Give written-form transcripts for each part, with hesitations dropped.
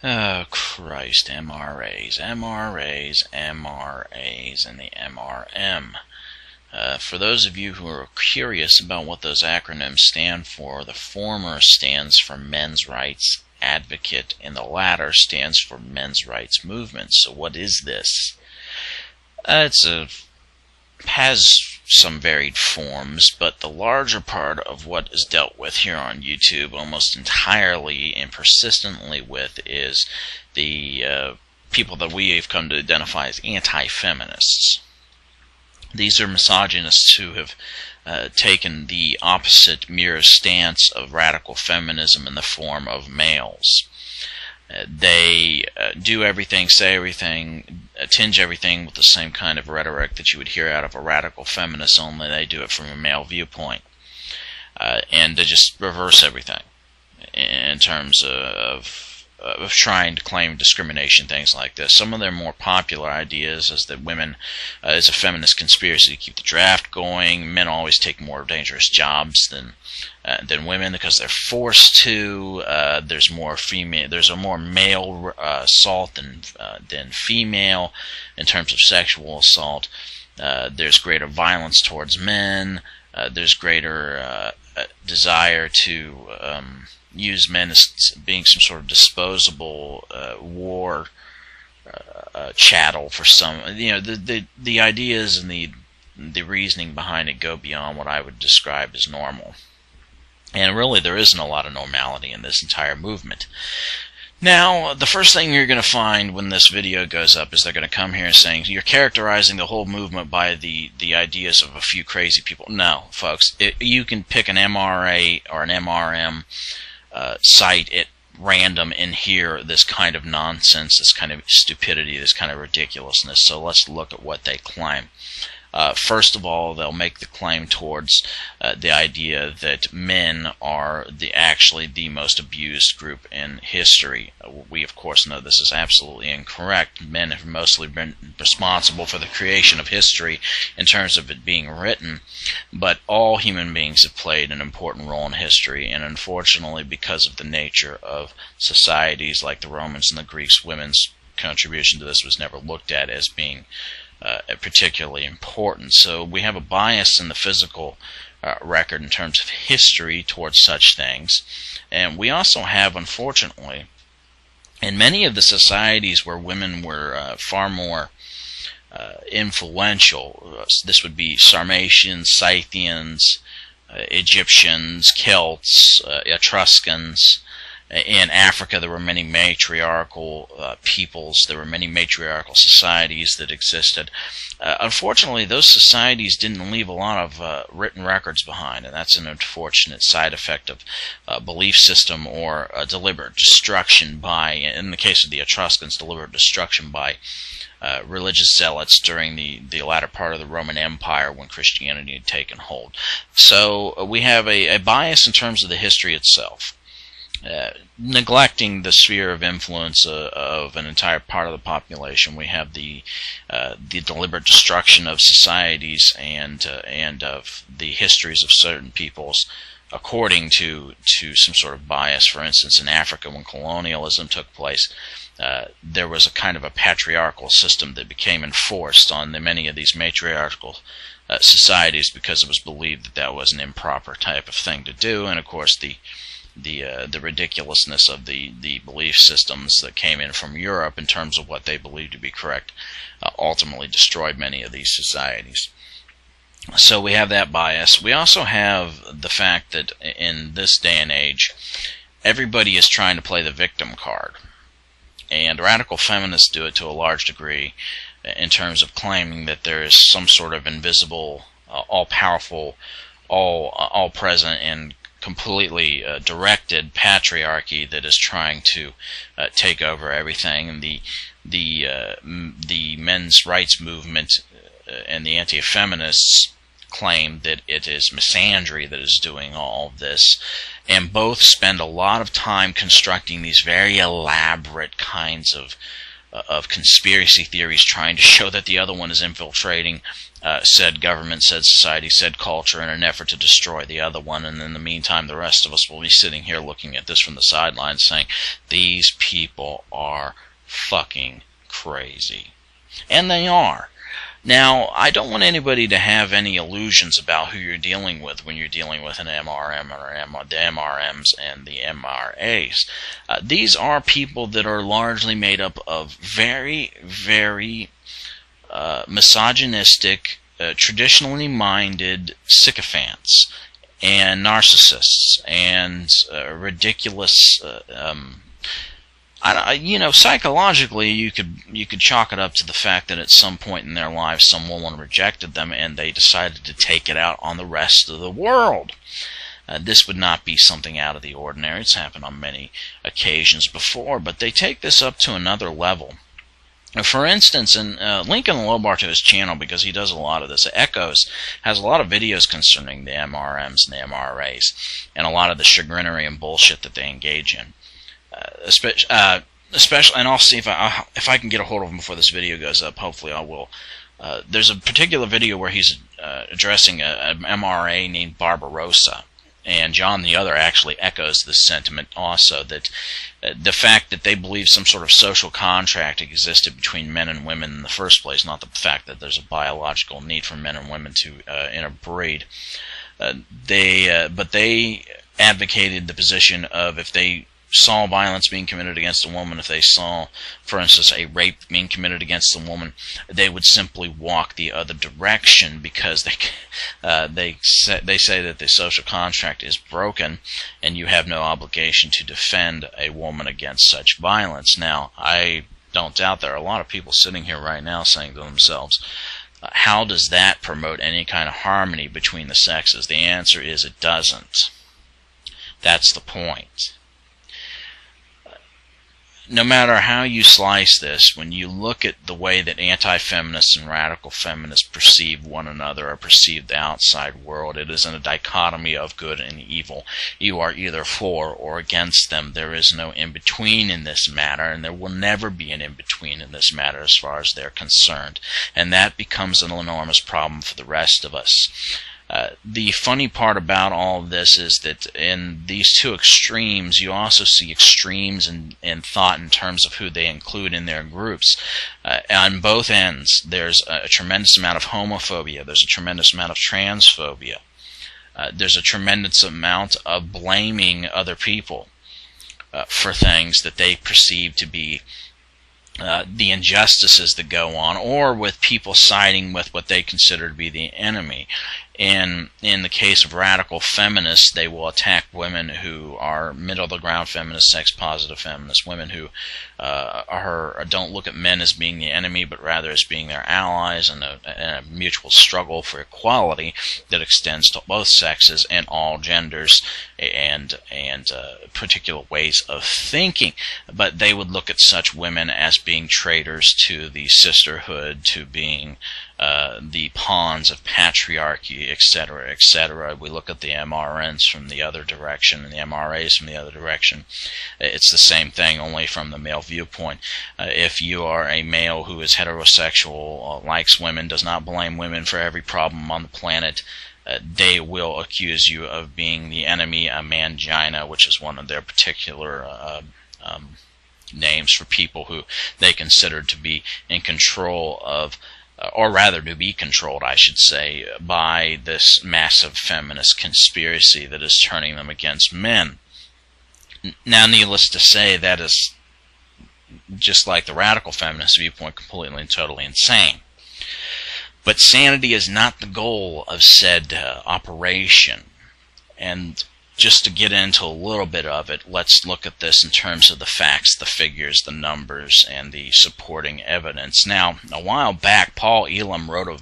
Oh, Christ, MRAs, MRAs, MRAs, and the MRM. For those of you who are curious about what those acronyms stand for, the former stands for Men's Rights Advocate, and the latter stands for Men's Rights Movement. So what is this? Has some varied forms, but the larger part of what is dealt with here on YouTube almost entirely and persistently with is the people that we have come to identify as anti-feminists. These are misogynists who have taken the opposite mirror stance of radical feminism in the form of males. They do everything, say everything, tinge everything with the same kind of rhetoric that you would hear out of a radical feminist, only they do it from a male viewpoint. And they just reverse everything in terms of trying to claim discrimination, things like this. Some of their more popular ideas is that women, is a feminist conspiracy to keep the draft going. Men always take more dangerous jobs than women because they're forced to. There's a more male assault than female in terms of sexual assault. There's greater violence towards men. There's greater desire to use men as being some sort of disposable war chattel for some. The ideas and the reasoning behind it go beyond what I would describe as normal. And really, there isn't a lot of normality in this entire movement. Now, the first thing you're going to find when this video goes up is they're going to come here saying, you're characterizing the whole movement by the ideas of a few crazy people. No, folks. You can pick an MRA or an MRM site at random and hear this kind of nonsense, this kind of stupidity, this kind of ridiculousness. So let's look at what they claim. First of all, they'll make the claim towards the idea that men are actually the most abused group in history. We, of course, know this is absolutely incorrect. Men have mostly been responsible for the creation of history in terms of it being written, but all human beings have played an important role in history, and unfortunately, because of the nature of societies like the Romans and the Greeks, women's contribution to this was never looked at as being particularly important. So we have a bias in the physical record in terms of history towards such things. And we also have, unfortunately, in many of the societies where women were far more influential, this would be Sarmatians, Scythians, Egyptians, Celts, Etruscans. In Africa, there were many matriarchal peoples. There were many matriarchal societies that existed. Unfortunately, those societies didn't leave a lot of written records behind, and that's an unfortunate side effect of belief system or deliberate destruction by, in the case of the Etruscans, deliberate destruction by religious zealots during the latter part of the Roman Empire when Christianity had taken hold. So we have a bias in terms of the history itself. Neglecting the sphere of influence of an entire part of the population, we have the deliberate destruction of societies and of the histories of certain peoples according to some sort of bias. For instance, in Africa, when colonialism took place, there was a kind of a patriarchal system that became enforced on many of these matriarchal societies because it was believed that that was an improper type of thing to do, and of course the ridiculousness of the belief systems that came in from Europe in terms of what they believed to be correct ultimately destroyed many of these societies. So we have that bias. We also have the fact that in this day and age, everybody is trying to play the victim card. And radical feminists do it to a large degree in terms of claiming that there is some sort of invisible, all-powerful, all-present, and completely directed patriarchy that is trying to take over everything. And the men's rights movement and the anti-feminists claim that it is misandry that is doing all of this, and both spend a lot of time constructing these very elaborate kinds of of conspiracy theories trying to show that the other one is infiltrating said government, said society, said culture in an effort to destroy the other one. And in the meantime, the rest of us will be sitting here looking at this from the sidelines saying, these people are fucking crazy. And they are. Now, I don't want anybody to have any illusions about who you're dealing with when you're dealing with an MRM or the MRMs and the MRAs. These are people that are largely made up of very, very misogynistic, traditionally minded sycophants and narcissists and ridiculous. Psychologically, you could chalk it up to the fact that at some point in their lives, some woman rejected them, and they decided to take it out on the rest of the world. This would not be something out of the ordinary. It's happened on many occasions before, but they take this up to another level. For instance, link in the low bar to his channel, because he does a lot of this. Echoes has a lot of videos concerning the MRMs and the MRAs, and a lot of the chagrinery and bullshit that they engage in. Especially, and I'll see if I can get a hold of him before this video goes up. Hopefully, I will. There's a particular video where he's addressing an MRA named Barbarossa, and John the Other actually echoes this sentiment also, that the fact that they believe some sort of social contract existed between men and women in the first place, not the fact that there's a biological need for men and women to interbreed. But they advocated the position of, if they saw violence being committed against a woman, if they saw, for instance, a rape being committed against a woman, they would simply walk the other direction, because they say that the social contract is broken and you have no obligation to defend a woman against such violence. Now, I don't doubt there are a lot of people sitting here right now saying to themselves, how does that promote any kind of harmony between the sexes? The answer is it doesn't. That's the point. No matter how you slice this, when you look at the way that anti-feminists and radical feminists perceive one another or perceive the outside world, it is in a dichotomy of good and evil. You are either for or against them. There is no in-between in this matter, and there will never be an in-between in this matter as far as they're concerned. And that becomes an enormous problem for the rest of us. The funny part about all of this is that in these two extremes, you also see extremes in thought in terms of who they include in their groups. On both ends, there's a tremendous amount of homophobia. There's a tremendous amount of transphobia. There's a tremendous amount of blaming other people for things that they perceive to be the injustices that go on, or with people siding with what they consider to be the enemy. And in the case of radical feminists, they will attack women who are middle-of-the-ground feminists, sex-positive feminists, women who don't look at men as being the enemy, but rather as being their allies, and a mutual struggle for equality that extends to both sexes and all genders and particular ways of thinking. But they would look at such women as being traitors to the sisterhood, to being the pawns of patriarchy, etc., etc. We look at the MRNs from the other direction and the MRAs from the other direction. It's the same thing, only from the male viewpoint. If you are a male who is heterosexual, likes women, does not blame women for every problem on the planet, they will accuse you of being the enemy, a mangina, which is one of their particular names for people who they consider to be in control of, or rather to be controlled, I should say, by this massive feminist conspiracy that is turning them against men. Now, needless to say, that is, just like the radical feminist viewpoint, completely and totally insane. But sanity is not the goal of said operation. And just to get into a little bit of it, let's look at this in terms of the facts, the figures, the numbers, and the supporting evidence. Now, a while back, Paul Elam wrote an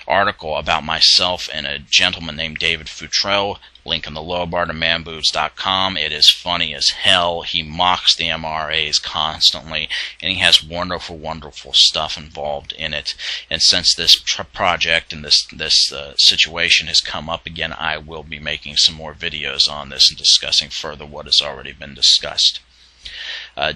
article about myself and a gentleman named David Futrell. Link in the lower bar to manboobs.com. It is funny as hell. He mocks the MRAs constantly, and he has wonderful, wonderful stuff involved in it. And since this project and this situation has come up again, I will be making some more videos on this and discussing further what has already been discussed.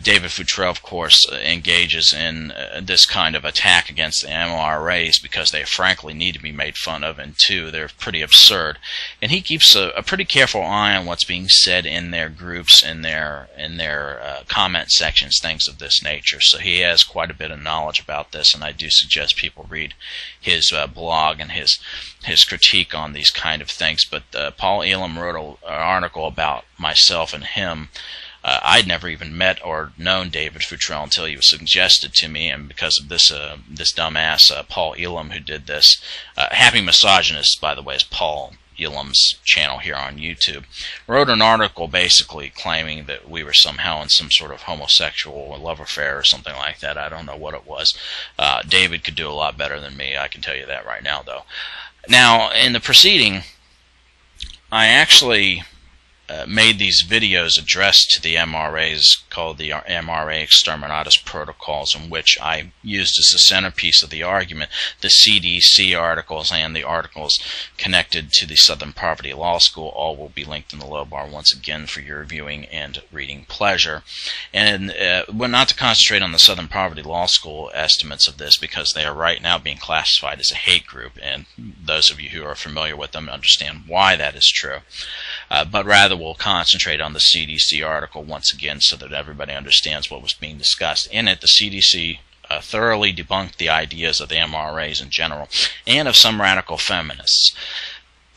David Futrell, of course, engages in this kind of attack against the MRAs because they frankly need to be made fun of, and two, they're pretty absurd. And he keeps a pretty careful eye on what's being said in their groups, in their comment sections, things of this nature. So he has quite a bit of knowledge about this, and I do suggest people read his blog and his critique on these kind of things. But Paul Elam wrote an article about myself and him. I'd never even met or known David Futrell until he was suggested to me, and because of this dumbass Paul Elam who did this. Happy Misogynist, by the way, is Paul Elam's channel here on YouTube. Wrote an article basically claiming that we were somehow in some sort of homosexual love affair or something like that. I don't know what it was. David could do a lot better than me, I can tell you that right now, though. Now, in the proceeding, I actually made these videos addressed to the MRAs called the MRA Exterminatus Protocols, in which I used as the centerpiece of the argument the CDC articles and the articles connected to the Southern Poverty Law School. All will be linked in the low bar once again for your viewing and reading pleasure. And well, not to concentrate on the Southern Poverty Law School estimates of this, because they are right now being classified as a hate group, and those of you who are familiar with them understand why that is true. But rather we'll concentrate on the CDC article once again so that everybody understands what was being discussed. In it, the CDC thoroughly debunked the ideas of the MRAs in general and of some radical feminists.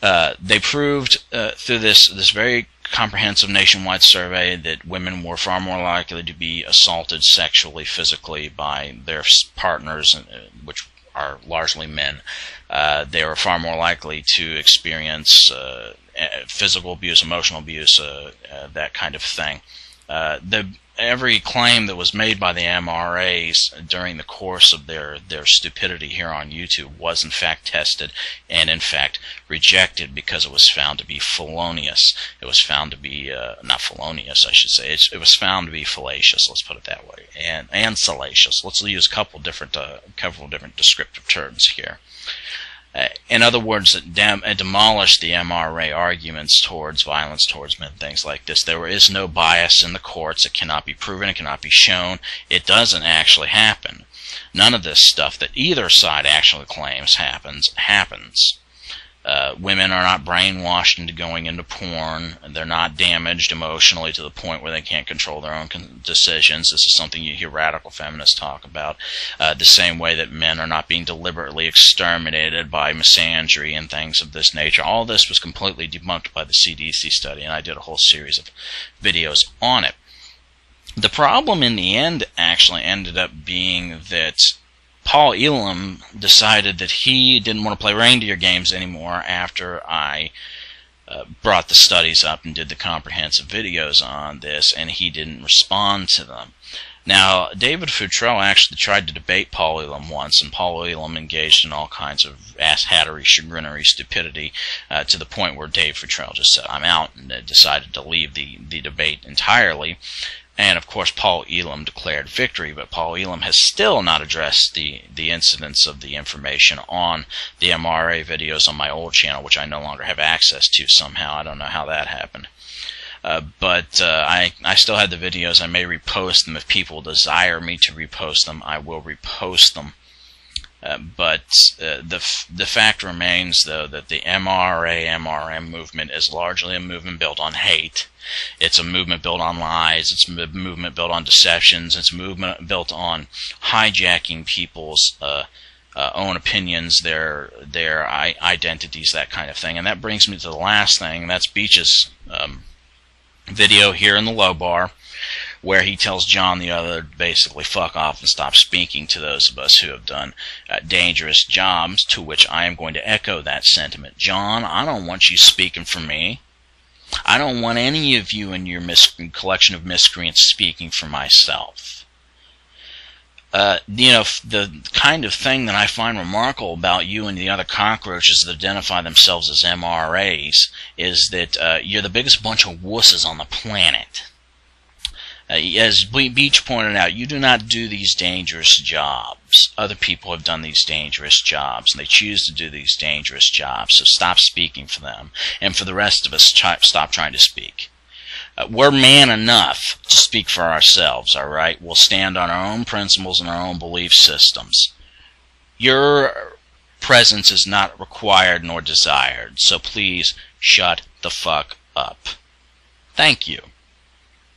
They proved through this very comprehensive nationwide survey that women were far more likely to be assaulted sexually, physically by their partners, which are largely men. They were far more likely to experience physical abuse, emotional abuse, that kind of thing. Every claim that was made by the MRAs during the course of their stupidity here on YouTube was in fact tested and in fact rejected because it was found to be felonious. It was found to be, not felonious I should say, it was found to be fallacious, let's put it that way, and salacious. Let's use a couple different descriptive terms here. In other words, it demolished the MRA arguments towards violence towards men, things like this. There is no bias in the courts. It cannot be proven. It cannot be shown. It doesn't actually happen. None of this stuff that either side actually claims happens. Women are not brainwashed into going into porn. They're not damaged emotionally to the point where they can't control their own decisions. This is something you hear radical feminists talk about. The same way that men are not being deliberately exterminated by misandry and things of this nature. All this was completely debunked by the CDC study, and I did a whole series of videos on it. The problem in the end actually ended up being that Paul Elam decided that he didn't want to play reindeer games anymore after I brought the studies up and did the comprehensive videos on this, and he didn't respond to them. Now, David Futrell actually tried to debate Paul Elam once, and Paul Elam engaged in all kinds of ass-hattery, chagrinery, stupidity, to the point where Dave Futrell just said, "I'm out," and decided to leave the debate entirely. And of course Paul Elam declared victory, but Paul Elam has still not addressed the incidence of the information on the MRA videos on my old channel, which I no longer have access to somehow. I don't know how that happened. But I still had the videos. I may repost them if people desire me to repost them. I will repost them. But the fact remains, though, that the MRA-MRM movement is largely a movement built on hate. It's a movement built on lies. It's a movement built on deceptions. It's a movement built on hijacking people's own opinions, their identities, that kind of thing. And that brings me to the last thing. That's Beach's video here in the low bar, where he tells John the other to basically fuck off and stop speaking to those of us who have done dangerous jobs, to which I am going to echo that sentiment. John, I don't want you speaking for me. I don't want any of you and your collection of miscreants speaking for myself. The kind of thing that I find remarkable about you and the other cockroaches that identify themselves as MRAs is that you're the biggest bunch of wusses on the planet. As Beach pointed out, you do not do these dangerous jobs. Other people have done these dangerous jobs, and they choose to do these dangerous jobs, so stop speaking for them. And for the rest of us, stop trying to speak. We're man enough to speak for ourselves, all right? We'll stand on our own principles and our own belief systems. Your presence is not required nor desired, so please shut the fuck up. Thank you.